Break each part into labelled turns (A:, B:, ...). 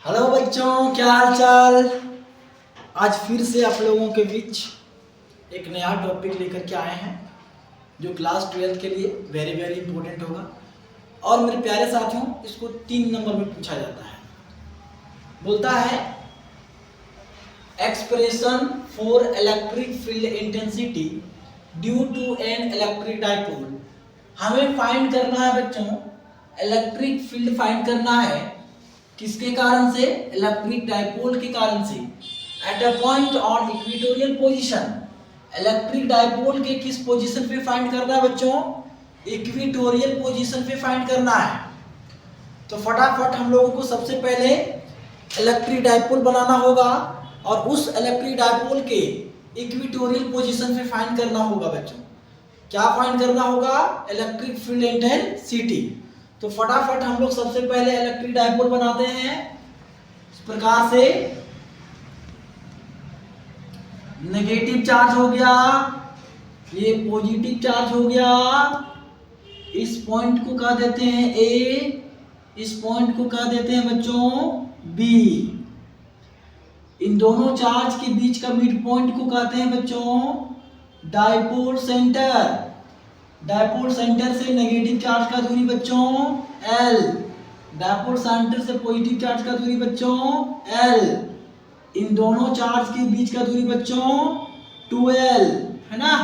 A: Hello बच्चों, क्या हाल चाल। आज फिर से आप लोगों के बीच एक नया टॉपिक लेकर के आए हैं जो क्लास 12 के लिए वेरी वेरी इंपॉर्टेंट होगा। और मेरे प्यारे साथियों, इसको 3 नंबर में पूछा जाता है। बोलता है expression for electric field intensity due to an electric dipole. हमें फाइंड करना है बच्चों, इलेक्ट्रिक फील्ड फाइंड करना है किसके कारण से? इलेक्ट्रिक डाइपोल के कारण से। At a point on equatorial position, electric dipole के किस पोजीशन पे फाइंड करना है बच्चों? इक्वेटोरियल पोजीशन पे फाइंड करना है। तो फटाफट हम लोगों को सबसे पहले इलेक्ट्रिक डाइपोल बनाना होगा और उस इलेक्ट्रिक डाइपोल के इक्वेटोरियल पोजीशन पे फाइंड करना होगा बच्चों। क्या फाइंड करना होगा? Electric field intensity. तो फटाफट हम लोग सबसे पहले इलेक्ट्रिक डाइपोल बनाते हैं इस प्रकार से। नेगेटिव चार्ज हो गया, ये पॉजिटिव चार्ज हो गया। इस पॉइंट को कह देते हैं ए, इस पॉइंट को कह देते हैं बच्चों बी। इन दोनों चार्ज के बीच का मिड पॉइंट को कहते हैं बच्चों डाइपोल सेंटर। डाइपोल सेंटर से नेगेटिव चार्ज का दूरी बच्चों L, डाइपोल सेंटर से पॉजिटिव चार्ज का दूरी बच्चों L। इन दोनों चार्ज के बीच का दूरी बच्चों 2L है ना।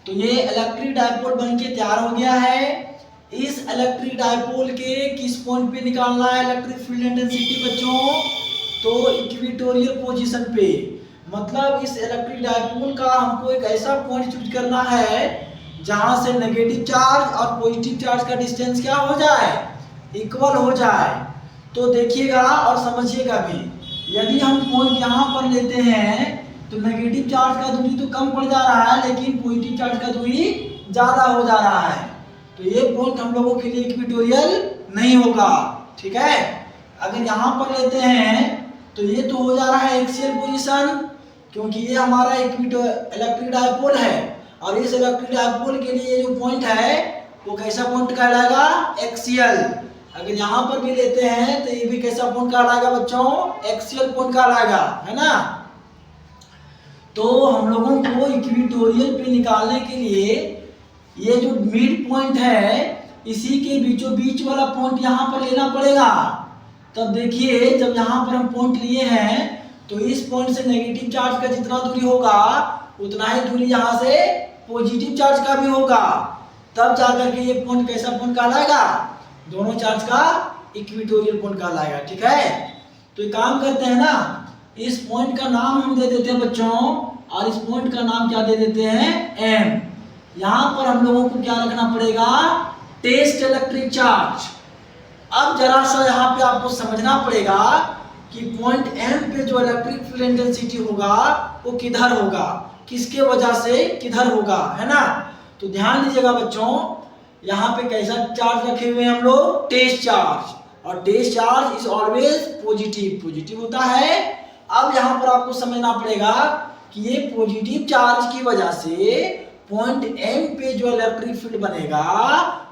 A: तो ये इलेक्ट्रिक डाइपोल बनके तैयार हो गया है। इस इलेक्ट्रिक डाइपोल के किस पॉइंट पे निकालना है इलेक्ट्रिक फील्ड इंटेंसिटी बच्चों? तो इक्वेटोरियल पोजीशन पे। मतलब इस इलेक्ट्रिक डाइपोल का हमको एक ऐसा पॉइंट चूज करना है जहां से नेगेटिव चार्ज और पॉजिटिव चार्ज का डिस्टेंस क्या हो जाए? इक्वल हो जाए। तो देखिएगा और समझिएगा भी, यदि हम पॉइंट यहाँ पर लेते हैं तो नेगेटिव चार्ज का दूरी तो कम पड़ जा रहा है, लेकिन पॉजिटिव चार्ज का दूरी ज्यादा हो जा रहा है। तो ये पॉइंट हम लोगों के लिए इक्वेटोरियल नहीं होगा, ठीक है। अगर यहाँ पर लेते हैं तो ये तो हो जा रहा है एक्सियल पोजीशन, क्योंकि ये हमारा इलेक्ट्रिक डाइपोल है। और इस इलेक्ट्रिक डाइपोल के लिए जो पॉइंट है वो कैसा पॉइंट कहलाएगा? एक्सियल। अगर यहाँ पर भी लेते हैं तो ये भी कैसा पॉइंट कहलाएगा बच्चों? एक्सियल पॉइंट कहलाएगा, है ना। तो हम लोगों को इक्वेटोरियल पे निकालने के लिए ये जो मिड पॉइंट है इसी के बीचों बीच वाला पॉइंट यहाँ पर लेना पड़ेगा। तब देखिए, जब यहाँ पर हम पॉइंट लिए हैं तो इस पॉइंट से नेगेटिव चार्ज का जितना दूरी होगा उतना ही दूरी यहाँ से पॉजिटिव चार्ज का भी होगा। तब जाकर के ये पॉइंट कैसा पॉइंट कहलाएगा? दोनों चार्ज का इक्वेटोरियल पॉइंट कहलाएगा, ठीक है। तो एक काम करते हैं ना, इस पॉइंट का नाम हम दे देते हैं बच्चों, और इस पॉइंट का नाम क्या दे देते हैं? एम। यहाँ पर हम लोगों को क्या रखना पड़ेगा? Test electric charge. अब जरा सा यहाँ पे आपको समझना पड़ेगा कि पॉइंट एम पे जो इलेक्ट्रिक फील्ड इंटेंसिटी होगा वो किधर होगा, किसके वजह से किधर होगा, है ना। तो ध्यान दीजिएगा बच्चों, यहाँ पे कैसा चार्ज रखे हुए हैं हम लोग? Test charge. और test charge is always positive, positive होता है। अब यहाँ पर आपको समझना पड़ेगा कि ये पॉजिटिव चार्ज की वजह से पॉइंट एम पे जो इलेक्ट्रिक फील्ड बनेगा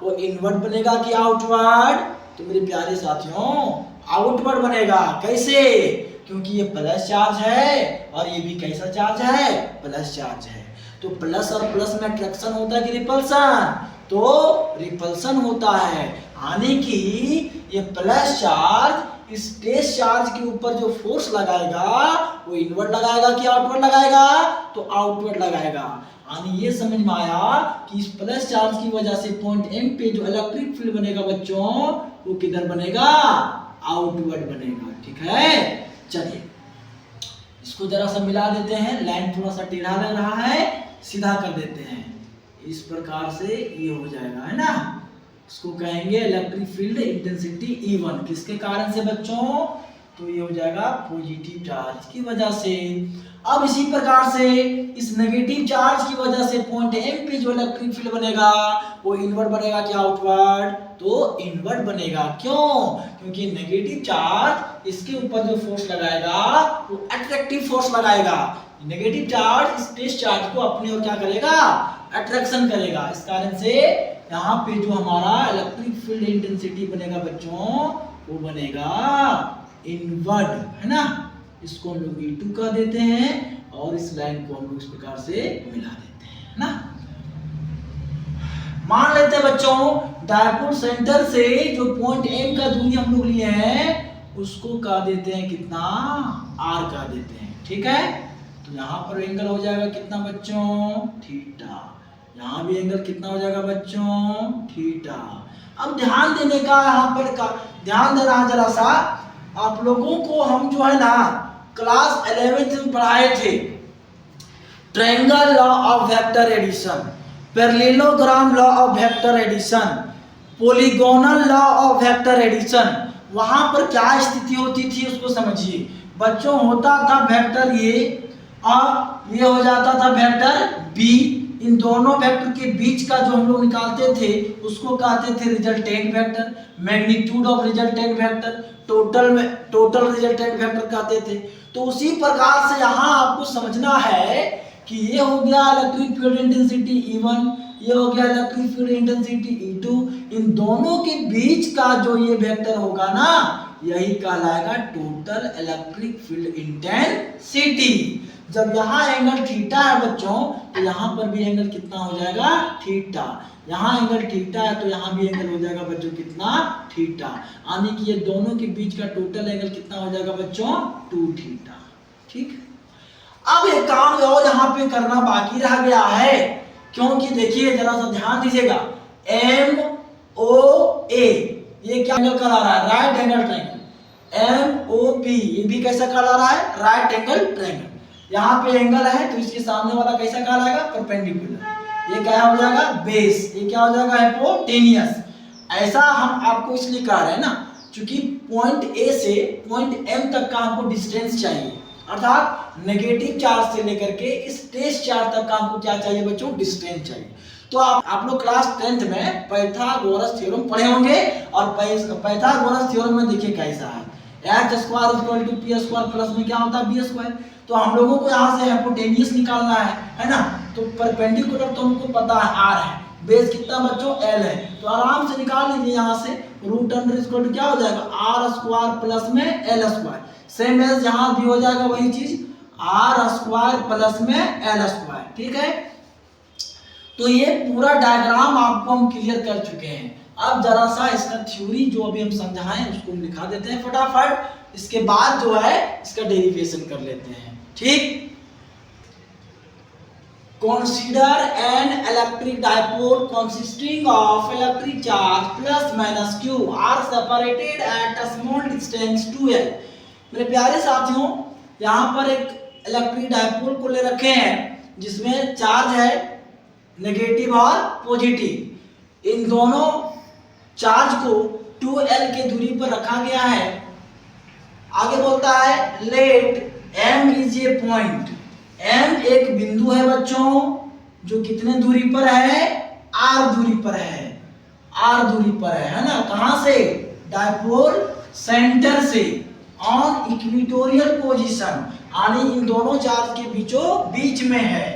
A: वो इनवर्ट बनेगा कि आउटवर्ड? तो मेरे प्यारे साथियों, आउटवर्ड बनेगा। कैसे? क्योंकि ये प्लस चार्ज है और ये भी कैसा चार्ज है? प्लस चार्ज है। तो प्लस और प्लस में अट्रैक्शन होता है कि रिपल्सन? तो रिपल्सन होता है, यानी कि ये प्लस चार्ज इस टेस्ट चार्ज के ऊपर जो फोर्स लगाएगा वो इनवर्ट लगाएगा कि आउटवर्ड लगाएगा? तो आउटवर्ड लगाएगा। यानी ये समझ में आया कि इस प्लस चार्ज की वजह से पॉइंट एम पे जो इलेक्ट्रिक फील्ड बनेगा बच्चों वो किधर बनेगा? आउटवर्ड बनेगा, ठीक है। चलिए इसको जरा सा मिला देते हैं, लाइन थोड़ा सा टेढ़ा लग रहा है, सीधा कर देते हैं। इस प्रकार से ये हो जाएगा, है ना। इसको कहेंगे इलेक्ट्रिक फील्ड इंटेंसिटी E1। किसके कारण से बच्चों? तो ये हो जाएगा पॉजिटिव चार्ज की वजह से। अब इसी प्रकार से इस नेगेटिव चार्ज की वजह से पॉइंट एम पे जो इलेक्ट्रिक फील्ड बनेगा वो इनवर्ट बनेगा कि आउटवर्ड? तो इनवर्ट बनेगा। क्यों? क्योंकि नेगेटिव चार्ज इसके ऊपर जो फोर्स लगाएगा वो अट्रैक्टिव फोर्स लगाएगा। नेगेटिव चार्ज इस टेस्ट चार्ज को अपनी ओर क्या करेगा? अट्रैक्शन करेगा। इस कारण से यहाँ पे जो हमारा इलेक्ट्रिक फील्ड इंटेंसिटी बनेगा बच्चों वो बनेगा इनवर्ड, है ना, इसको हम लोग E2 कह देते हैं और इस लाइन को हम लोग इस प्रकार से मिला देते हैं, है ना। मान लेते हैं बच्चों डायपोल सेंटर से जो पॉइंट M का दूरी हम लोग लिए हैं उसको कह देते हैं कितना, R कह देते हैं, ठीक है। तो यहाँ पर एंगल हो जाएगा कितना बच्चों, थीटा। यहाँ भी एंगल कितना हो जाएगा बच्चों, थीटा। अब ध्यान देने का यहाँ पर ध्यान देना है जरा सा, आप लोगों को हम जो है ना क्लास 11th में पढ़ाए थे triangle law of vector addition, parallelogram law of vector addition, polygonal law of vector addition. वहां पर क्या स्थिति होती थी उसको समझिए बच्चों। होता था वेक्टर ए और ये हो जाता था वेक्टर बी। इन दोनों वेक्टर के बीच का जो हम लोग निकालते थे उसको कहते थे resultant vector, magnitude of resultant vector, total resultant vector कहते थे। तो उसी प्रकार से यहाँ आपको समझना है कि ये हो गया इलेक्ट्रिक फील्ड इंटेंसिटी E1, ये हो गया इलेक्ट्रिक फील्ड इंटेंसिटी E2। इन दोनों के बीच का जो ये वेक्टर होगा ना यही कहलाएगा टोटल इलेक्ट्रिक फील्ड इंटेंसिटी। जब यहाँ एंगल थीटा है बच्चों तो यहाँ पर भी एंगल कितना हो जाएगा, थीटा। यहाँ एंगल थीटा है तो यहाँ भी एंगल हो जाएगा बच्चों कितना, थीटा। यानी कि ये दोनों के बीच का टोटल एंगल कितना हो जाएगा बच्चों, 2 थीटा, ठीक। अब एक काम और यहाँ पे करना बाकी रह गया है, क्योंकि देखिए जरा सा ध्यान दीजिएगा, MOA ये क्या एंगल कहला रहा है, राइट एंगल ट्रायंगल। MOP ये भी कैसा कहला रहा है, राइट एंगल ट्रायंगल। यहाँ पे एंगल है तो इसके सामने वाला कैसा कहलाएगा, परपेंडिकुलर। ये क्या हो जाएगा, बेस। ये क्या हो जाएगा, हाइपोटेनियस। ऐसा हम आपको इसलिए कह रहे हैं ना क्योंकि पॉइंट A से पॉइंट M तक का हमको डिस्टेंस चाहिए, अर्थात नेगेटिव चार्ज से लेकर के इस टेस्ट चार्ज तक का हमको क्या चाहिए बच्चों, डिस्टेंस चाहिए। तो आप लोग क्लास 10th में पाइथागोरस थ्योरम पढ़े होंगे और पाइथागोरस थ्योरम में देखिए कैसा है, h² = p² प्लस में क्या होता है b²। तो हम लोगों को यहाँ से हाइपोटेनियस निकालना है ना। तो परपेंडिकुलर तो हमको पता है r है, बेस कितना बच्चों l है, तो आराम से निकाल लीजिए यहाँ से √अंडर क्या हो जाएगा r² प्लस में l²। सेम एज यहाँ भी हो जाएगा वही चीज, r² प्लस में l², ठीक है। तो ये पूरा डायग्राम आपको हम क्लियर कर चुके हैं। अब जरा सा इसका थ्योरी जो अभी हम समझाएं उसको हम लिखा देते हैं फटाफट, इसके बाद जो है इसका डेरिवेशन कर लेते हैं, ठीक। Consider an electric dipole consisting of electric charge plus minus q are separated at a small distance 2l। मेरे प्यारे साथियों, यहाँ पर एक इलेक्ट्रिक डायपोल को ले रखे हैं जिसमें चार्ज है नेगेटिव और पॉजिटिव। इन दोनों चार्ज को 2l के दूरी पर रखा गया है। आगे बोलता है let m is a point. m एक बिंदु है बच्चों जो कितने दूरी पर है, r दूरी पर है, r दूरी पर है ना। कहां से, डायपोल सेंटर से, ऑन इक्वेटोरियल पोजीशन, यानी इन दोनों चार्ज के बीचों बीच में है।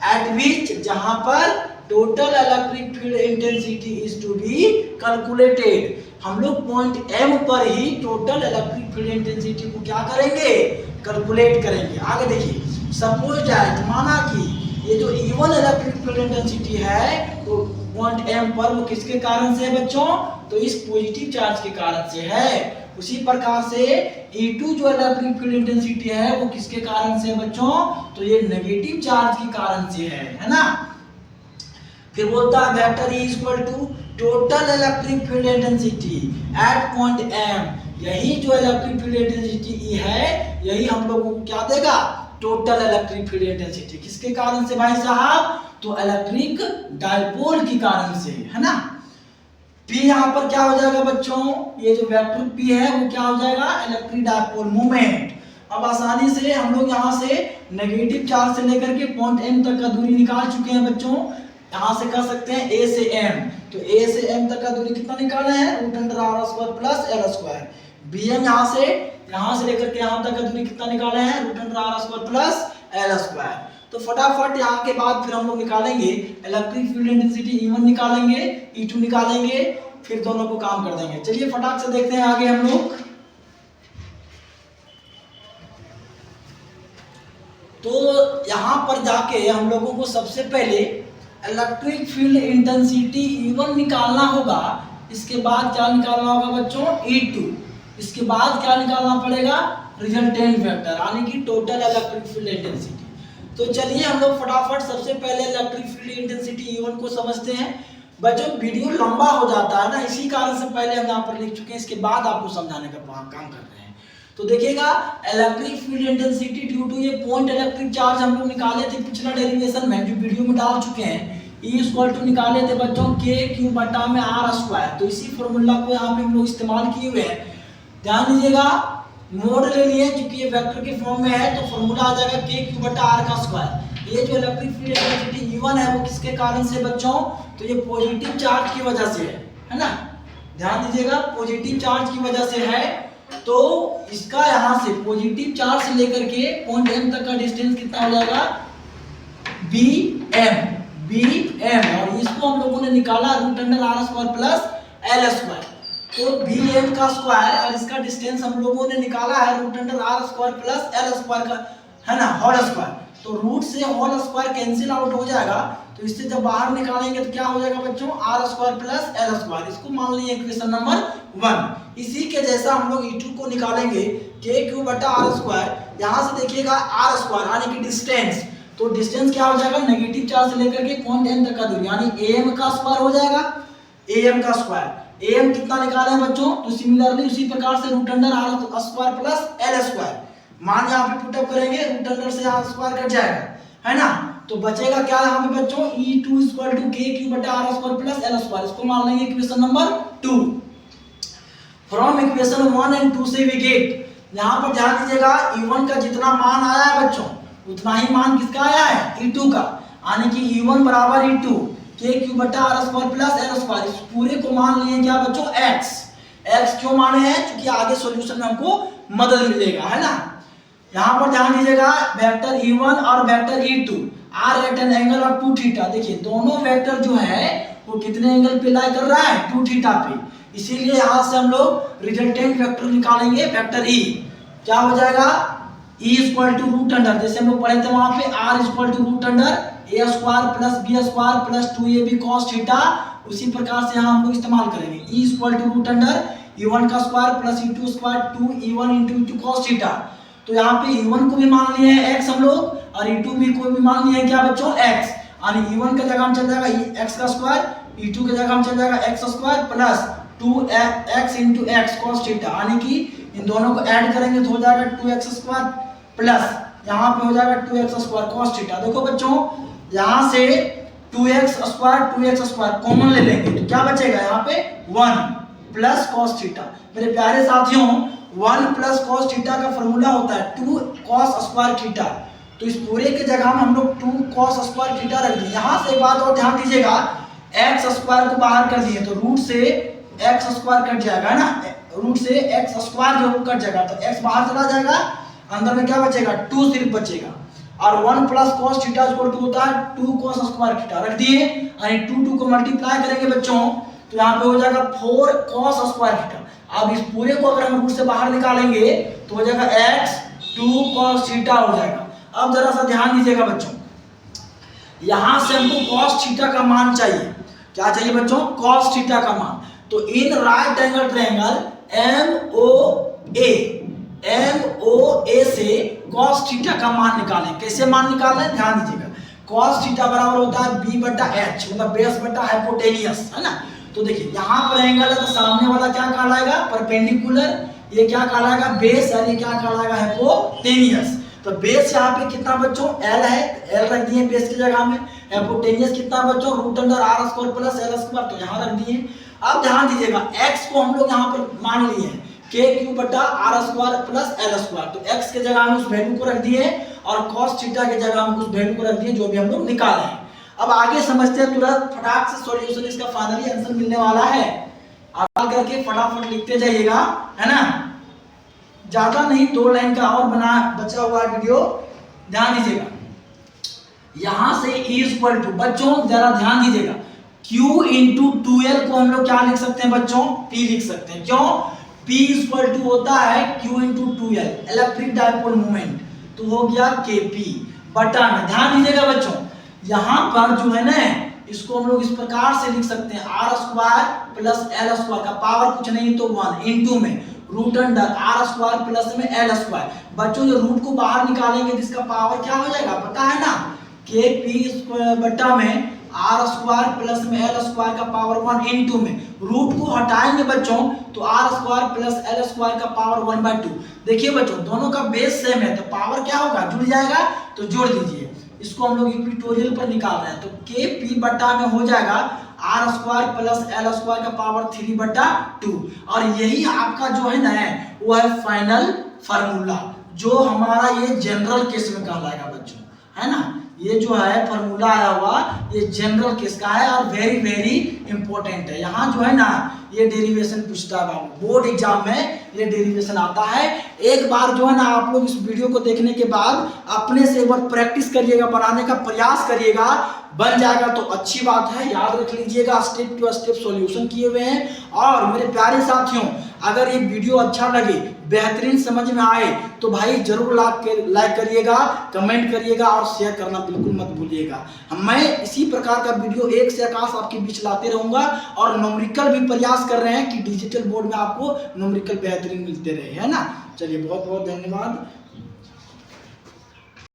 A: एट विच, जहां पर total electric field intensity is to be calculated. हम लोग पॉइंट M पर ही टोटल इलेक्ट्रिक फील्ड इंटेंसिटी को क्या करेंगे, कैलकुलेट करेंगे। आगे देखिए, सपोज दैट, माना कि ये जो E1 इलेक्ट्रिक फील्ड इंटेंसिटी है तो पॉइंट M पर वो किसके कारण से है बच्चों, तो इस पॉजिटिव चार्ज के कारण से है। उसी प्रकार से E2 जो इलेक्ट्रिक फील्ड इंटेंसिटी है वो किसके कारण से है बच्चों, तो ये नेगेटिव चार्ज के कारण से है ना। फिर बोलता है vector E = total electric field intensity at point M। यही जो इलेक्ट्रिक फील्ड इंटेंसिटी E है यही हम लोगों को क्या देगा, टोटल इलेक्ट्रिक फील्ड इंटेंसिटी। किसके कारण से भाई साहब, तो इलेक्ट्रिक डायपोल के कारण से, है ना। P यहाँ पर क्या हो जाएगा बच्चों, ये जो वेक्टर P है वो क्या हो जाएगा, इलेक्ट्रिक डायपोल मोमेंट। अब आसानी से हम लोग यहाँ से नेगेटिव चार्ज से लेकर के पॉइंट M तक का दूरी निकाल चुके हैं बच्चों। यहाँ से कर सकते हैं A से M, तो A से M तक का दूरी कितना निकालना है, √r² प्लस l²। BM यहाँ से लेकर के यहाँ तक का दूरी कितना निकाले हैं, √r² प्लस l²। तो फटाफट यहाँ के बाद फिर हम लोग निकालेंगे इलेक्ट्रिक फील्ड इंटेंसिटी E1 निकालेंगे, E2 निकालेंगे, फिर दोनों को काम कर देंगे। चलिए फटाक से देखते हैं आगे हम लोग। यहाँ पर जाके हम लोगों को सबसे पहले इलेक्ट्रिक फील्ड इंटेंसिटी E1 निकालना होगा। इसके बाद क्या निकालना होगा बच्चों, E2। इसके बाद क्या निकालना पड़ेगा, रिजल्टेंट वेक्टर यानी कि टोटल इलेक्ट्रिक फील्ड इंटेंसिटी। तो चलिए हम लोग फटाफट सबसे पहले इलेक्ट्रिक फील्ड इंटेंसिटी E1 को समझते हैं। बच्चों वीडियो लंबा हो जाता है ना, इसी कारण से पहले हम यहाँ पर लिख चुके हैं, इसके बाद आपको समझाने का काम कर रहे हैं। तो देखिएगा electric field intensity due to ये पॉइंट इलेक्ट्रिक चार्ज हम लोग निकाले थे पिछला डेरिवेशन में, जो वीडियो में डाल चुके हैं। E इक्वल टू निकाले थे बच्चों KQ बटा में R²। तो इसी फॉर्मूला को यहाँ पे हम लोग इस्तेमाल किए हुए हैं। ध्यान दीजिएगा, मोड ले लिए क्योंकि ये वेक्टर के फॉर्म में है, तो फॉर्मूला आ जाएगा KQ बटा R²। ये जो इलेक्ट्रिक फील्ड इंटेंसिटी E1 है वो किसके कारण से बच्चों, तो ये पॉजिटिव चार्ज की वजह से है ना। ध्यान दीजिएगा, पॉजिटिव चार्ज की वजह से है। तो इसका यहाँ से पॉजिटिव चार्ज से लेकर के पॉइंट M तक का डिस्टेंस कितना हो जाएगा, BM। और इसको हम लोगों ने निकाला √R² प्लस L²। तो BM का स्क्वायर और इसका डिस्टेंस हम लोगों ने निकाला है √R² प्लस L² का, है ना, होल स्क्वायर। तो रूट से होल स्क्वायर कैंसिल आउट हो जाएगा, तो इससे जब बाहर निकालेंगे तो क्या हो जाएगा बच्चों, R² प्लस L²। इसको मान लीजिए इक्वेशन नंबर 1। इसी के जैसा हम लोग E2 को निकालेंगे KQ बटा R²। यहाँ से देखिएगा R² यानी कि डिस्टेंस, तो डिस्टेंस क्या हो जाएगा, नेगेटिव चार्ज से लेकर के पॉइंट M तक का दूरी यानी AM का स्क्वायर हो जाएगा, AM का स्क्वायर। AM कितना निकाले हैं बच्चों, तो सिमिलरली उसी प्रकार से √R² प्लस L²। मान यहाँ पे पुट अप करेंगे, √R से R² कट जाएगा, है ना। तो बचेगा क्या यहाँ पे बच्चों, E2 इक्वल टू KQ बटा R² प्लस L²। इसको मान लेंगे equation number 2। From equation 1 and 2 से वी गेट, यहाँ पर ध्यान दीजिएगा E1 का जितना मान आया है बच्चों उतना ही मान किसका आया है, E2 का, यानी कि E1 बराबर E2 KQ बटा R² प्लस L²। इस पूरे को मान लिए क्या बच्चों, x क्यों माने हैं, क्योंकि आगे सॉल्यूशन में हमको मदद मिलेगा, है ना। यहाँ पर ध्यान दीजिएगा, वेक्टर E1 और vector E2 are at an angle of 2 theta. देखिए दोनों वेक्टर जो है वो कितने एंगल पे लाई कर रहा है, 2 थीटा पे। इसीलिए यहाँ से हम लोग रिजल्टेंट वेक्टर निकालेंगे, वेक्टर E। क्या हो जाएगा, E इक्वल टू √अंडर, जैसे हम लोग पढ़े थे वहां पे, R इक्वल टू √अंडर A² plus B² plus 2AB cos theta. उसी प्रकार से यहाँ हम लोग इस्तेमाल करेंगे E equal to √under E1 का square plus E2 square 2E1 into cos theta. तो यहाँ पे E1 को भी मान लिए हैं x हम लोग, और E2 भी को भी मान लिए हैं क्या बच्चों, x। यानी E1 का जगह हम चल जाएगा x का स्क्वायर, E2 के जगह हम चल जाएगा x² plus 2x into x cos theta. यानी कि इन दोनों को ऐड करेंगे तो हो जाएगा 2x² प्लस यहाँ पे हो जाएगा 2x² cos थीटा। देखो बच्चों यहाँ से 2x² कॉमन ले लेंगे तो क्या बचेगा, यहाँ पे 1 प्लस cos थीटा। मेरे प्यारे साथियों 1 प्लस cos थीटा का फॉर्मूला होता है 2 cos² थीटा। तो इस पूरे के जगह में हम लोग 2 cos² थीटा रख दिए। यहाँ से एक बात और ध्यान दीजिएगा, x² को बाहर कर दिए तो रूट से x² कट जाएगा ना, रूट से x² जो कट जाएगा तो x बाहर चला जाएगा, अंदर में क्या बचेगा, 2 सिर्फ बचेगा। और 1 plus cos theta equal to होता है 2 cos² थीटा रख दिए, यानी 2 को मल्टीप्लाई करेंगे बच्चों तो यहाँ पे हो जाएगा 4 cos² थीटा। अब इस पूरे को अगर हम रूट से बाहर निकालेंगे तो हो जाएगा x 2 cos थीटा हो जाएगा। अब जरा सा ध्यान दीजिएगा बच्चों, यहाँ से हमको cos थीटा का मान चाहिए। क्या चाहिए बच्चों, cos थीटा का मान। तो in right angle triangle MOA से cos थीटा का मान निकालें। कैसे मान निकालें, ध्यान दीजिएगा, cos थीटा बराबर होता है B बटा H, मतलब बेस बटा हाइपोटेनियस, है ना। तो देखिए यहाँ पर एंगल है तो सामने वाला क्या कहलाएगा, परपेंडिकुलर, ये क्या कहलाएगा, बेस, और ये क्या कहलाएगा, हाइपोटेनियस। तो बेस यहाँ पे कितना बच्चों, L है, L रख दिए बेस की जगह में। हाइपोटेनियस कितना बच्चों, √R² प्लस L², तो यहाँ रख दिए। अब ध्यान दीजिएगा x को हम लोग यहाँ पर मान लिए हैं KQ बटा R² प्लस L²। तो x के जगह हम उस वैल्यू को रख दिए और cos थीटा के जगह हम उस वैल्यू को रख दिए जो भी हम लोग निकाले हैं। अब आगे समझते हैं, तुरंत फटाक से सॉल्यूशन इसका फाइनली आंसर मिलने वाला है। आप करके फटाफट लिखते जाइएगा, है ना, ज्यादा नहीं, 2 लाइन का और बना बचा हुआ वीडियो, ध्यान दीजिएगा। यहां से E इक्वल टू, बच्चों जरा ध्यान दीजिएगा, Q इंटू 2L को हम लोग क्या लिख सकते हैं बच्चों, P लिख सकते हैं। क्यों, P इक्वल टू होता है Q into 2L, electric dipole moment, तो हो गया KP। बटा में। ध्यान दीजिएगा बच्चों, यहाँ पर जो है ना इसको हम लोग इस प्रकार से लिख सकते हैं R square plus L square का पावर कुछ नहीं तो 1 इंटू में root under R square plus में एल स्क्वायर। बच्चों ये रूट को बाहर निकालेंगे जिसका पावर क्या हो जाएगा पता है ना, के पी बटा में आर स्क्वायर प्लस में एल स्क्वायर का पावर 1 इंटू में रूट को हटाएंगे बच्चों तो R square plus L square का पावर 1/2। देखिए बच्चों दोनों का बेस सेम है तो पावर क्या होगा जुड़ जाएगा, तो जोड़ दीजिए। इसको हम लोग इक्वेटोरियल पर निकाल रहे हैं तो के पी बटा में हो जाएगा R square plus L square का पावर 3/2 और यही आपका जो है ना वो है फाइनल फार्मूला जो हमारा ये जनरल केस में कहलाएगा बच्चों, है ना। ये जो है फार्मूला आया हुआ ये जनरल केस का है और वेरी वेरी इंपॉर्टेंट है। यहाँ जो है ना ये डेरिवेशन पूछता है बाबू, बोर्ड एग्जाम में ये डेरिवेशन आता है। एक बार जो है ना आप लोग इस वीडियो को देखने के बाद अपने से एक बार प्रैक्टिस करिएगा, बनाने का प्रयास करिएगा, बन जाएगा तो अच्छी बात है। याद रख लीजिएगा स्टेप टू स्टेप सॉल्यूशन किए हुए हैं। और मेरे प्यारे साथियों अगर ये वीडियो अच्छा लगे बेहतरीन समझ में आए तो भाई जरूर लाइक करिएगा, कमेंट करिएगा और शेयर करना बिल्कुल मत भूलिएगा। मैं इसी प्रकार का वीडियो एक से आकाश आपके बीच लाते रहूंगा और न्यूमेरिकल भी प्रयास कर रहे हैं कि डिजिटल बोर्ड में आपको न्यूमेरिकल बेहतरीन मिलते रहे, है ना। चलिए बहुत बहुत धन्यवाद।